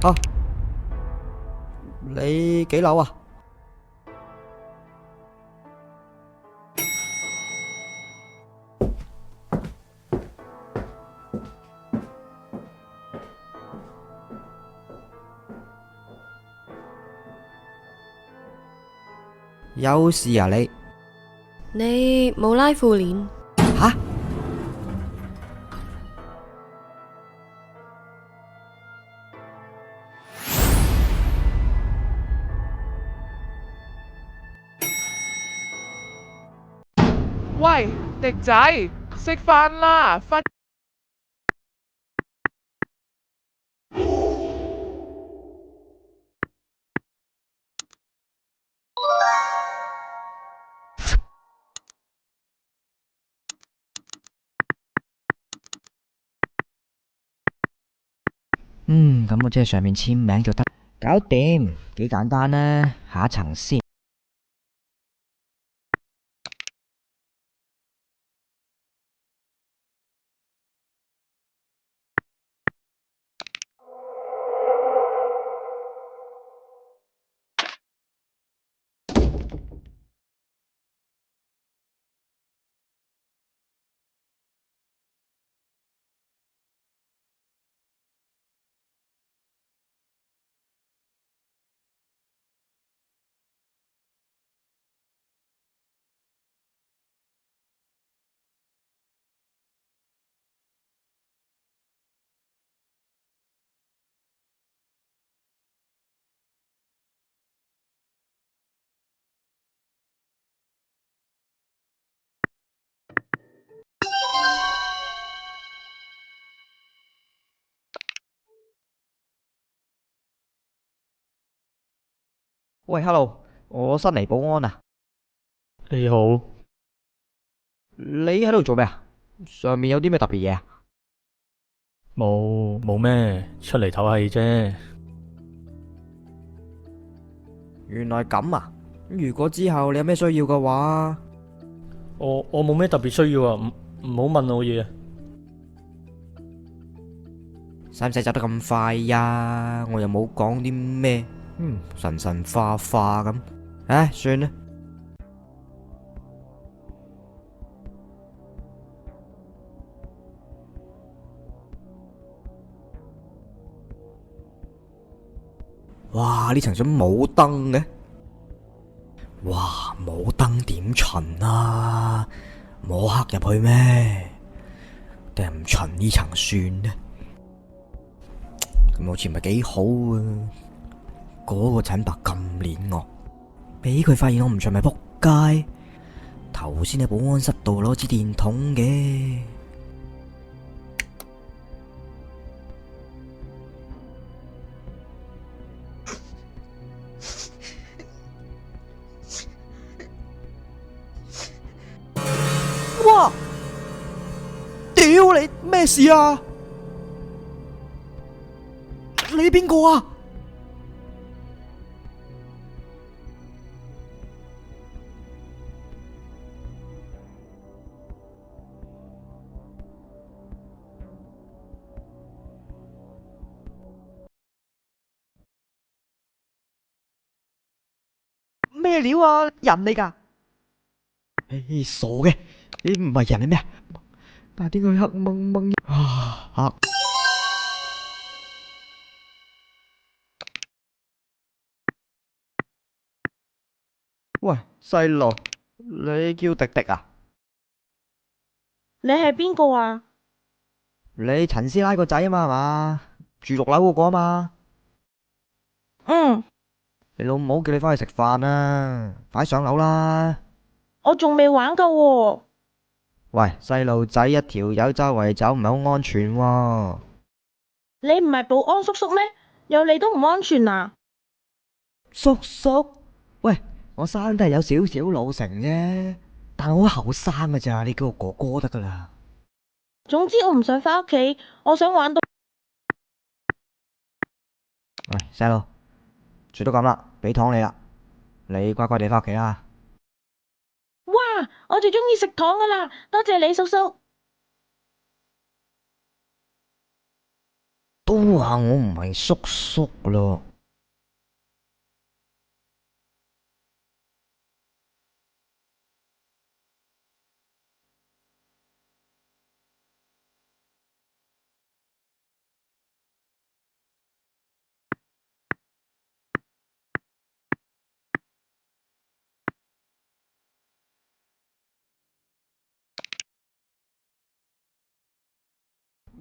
啊，你幾樓啊？有事啊你？你冇拉褲鏈？吓？喂，迪仔，食飯啦，快！咁我即係上面簽名就得，搞掂，幾簡單啦。下一層先。喂，hello，我新嚟保安啊。你好。你喺度做咩啊？上面有啲咩特別嘢啊？冇咩，出嚟唞下氣啫。原來咁啊！如果之後你有咩需要嘅話，我冇咩特別需要啊，唔好問我嘢啊。使唔使走得咁快呀？我又冇講啲咩，神神化化咁。唉，算啦。哇！呢層水冇燈嘅。哇！冇燈點巡啊？摸黑入去咩？定係唔巡呢層算呢？咁好似唔係幾好啊！嗰個陳伯咁鏈我，俾佢發現我唔巡咪仆街。頭先喺保安室度攞支電筒嘅。哇！屌你咩事啊？你邊個啊？咩料啊？人嚟㗎？唉，傻嘅，你唔係人係咩啊？但係點解黑掹掹啊？黑喂，細路，你叫迪迪啊？你係邊個啊？你陳師奶個仔啊嘛係嘛？住6樓嗰個啊嘛？嗯，你老母叫你翻去食飯啊，快上樓啦！我仲未玩夠喎。喂，細路仔一條友周圍走唔係好安全喎。你唔係保安叔叔咩？有你都唔安全啊？叔叔，喂，我生得係有少少老成啫，但我好後生㗎咋，你叫我哥哥得噶啦。總之我唔想返屋企，我想玩到。喂，細路，住到咁啦，俾糖你啦，你乖乖地翻屋企啦。哇！我最鍾意食糖噶啦，多謝你叔叔。都都話我唔係叔叔咯。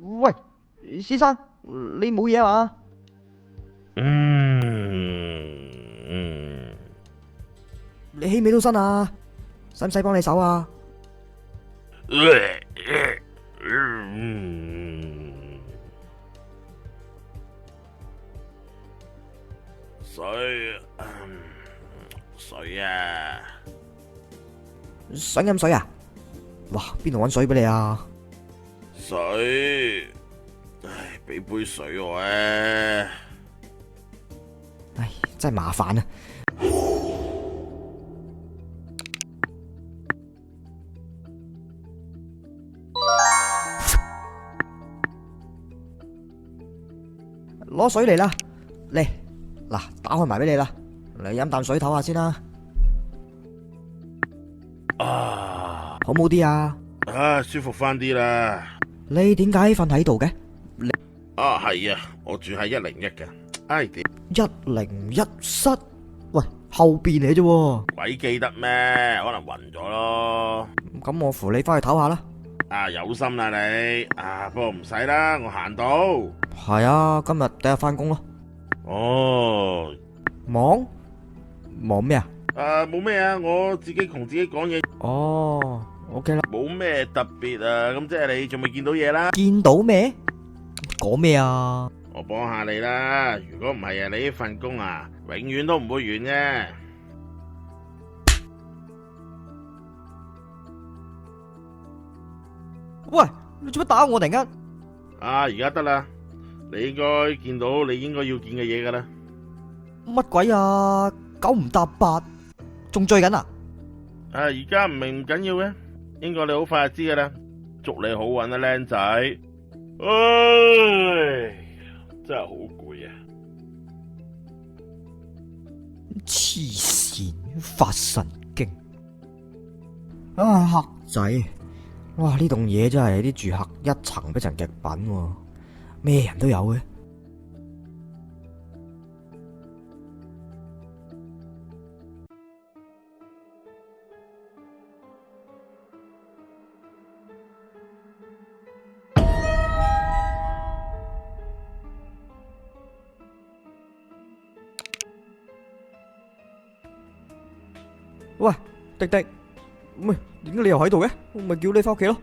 喂，先生，你冇嘢嘛？你起未到身啊？使唔使幫你手啊？水啊！想飲水啊？哇，邊度搵水俾你啊？水，唉，俾杯水我啊！唉，真係麻煩啊！攞水嚟啦，嚟嗱，打開埋俾你啦，嚟飲啖水唞下先啦。啊，好冇啲啊？舒服翻啲啦。你點解瞓喺度嘅？係啊，我住喺101嘅。唉，點101室？喂，後邊嚟啫喎。鬼記得咩？可能暈咗咯。咁我扶你翻去唞下啦。有心啦你。不過唔使啦，我行到。係啊，今日第一日翻工咯。哦，忙咩啊？冇咩啊，我自己同自己講嘢。哦，OK 啦。冇咩特別啊，咁即係你仲未見到嘢啦？見到咩？講咩啊？我幫下你啦，如果唔係你呢份工永遠都唔會完嘅。喂，你做乜打我突然間？而家得啦，你應該見到你應該要見嘅嘢噶啦。乜鬼啊？九唔搭八，仲醉緊啊？而家唔明唔緊要嘅，應該你好快就知噶啦。祝你好運啊，靚仔！唉，真係好攰啊！黐線，發神經！黑仔，哇！呢棟嘢真係啲住客一層比層極品喎，咩人都有嘅。喂，迪迪，喂，點解你又喺度嘅？我咪叫你翻屋企咯。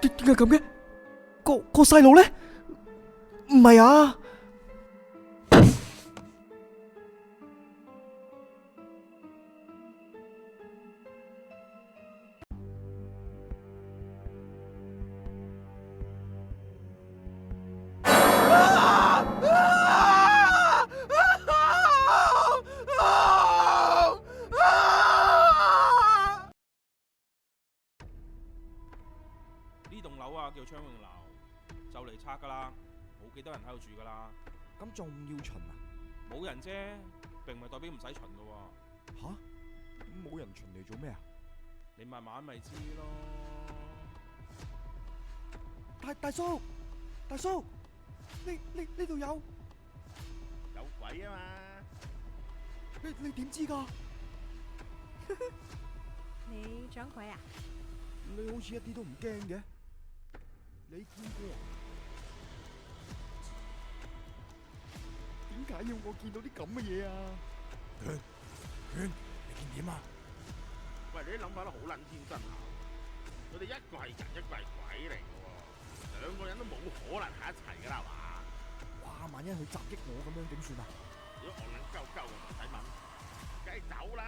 點解咁嘅？個細路咧？唔係啊！呢棟樓叫昌永樓，就嚟拆噶啦，冇幾多人喺度住噶啦。咁仲要巡啊？冇人啫，並唔係代表唔使巡噶。吓？冇人巡嚟做咩啊？你慢慢咪知咯。大叔，呢度有鬼啊嘛！你點知噶？你撞鬼啊？你好似一啲都唔驚嘅，你見過啊？點解要我見到啲咁嘅嘢啊？你見點啊？喂，你啲諗法都好撚天真啊！佢哋一個係人，一個係鬼嚟嘅喎，兩個人都冇可能喺一齊噶啦，係嘛？哇！萬一佢襲擊我咁樣點算啊？如果我撚鳩鳩，唔使問，梗係走啦！